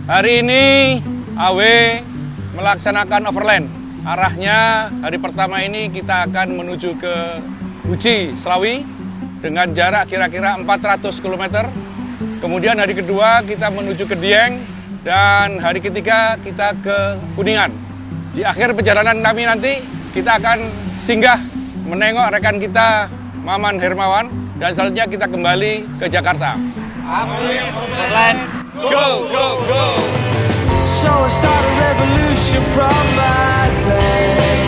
Hari ini AW melaksanakan overland. Arahnya hari pertama ini kita akan menuju ke Guci, Slawi dengan jarak kira-kira 400 km. Kemudian hari kedua kita menuju ke Dieng dan hari ketiga kita ke Kuningan. Di akhir perjalanan kami nanti kita akan singgah menengok rekan kita Maman Hermawan dan selanjutnya kita kembali ke Jakarta. Overland. Go, go, go! So I start a revolution from my bed,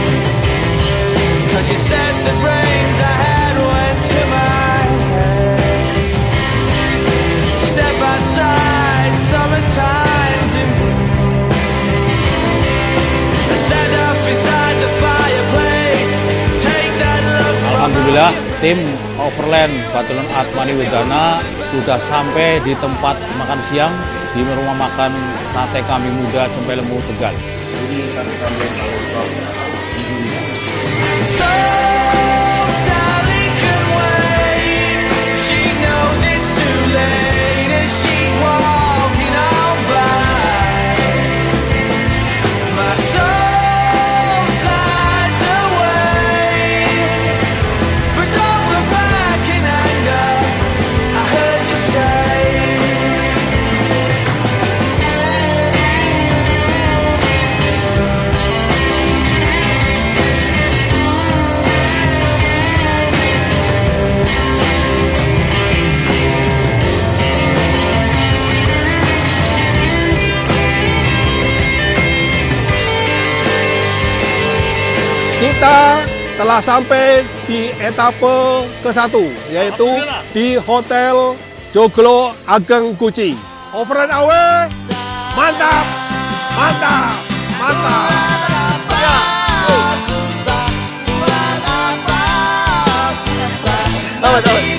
'cause you said the brains I had went to my head. Step outside, summertime's in bloom. Stand up beside the fireplace, take that look from Alhamdulillah, tim Overland Batalion Atmani Wedana sudah sampai di tempat makan siang di rumah makan Sate Kambing Muda Cempelemu Tegal. Ini sate kambing So Sally can wait. She knows it's too late as she's walking on by. My soul slides away, but don't look back in anger. I heard you say. Kita telah sampai di etape ke-1, yaitu di Hotel Joglo Ageng Guci. Overland AW, mantap, mantap, mantap. Selamat.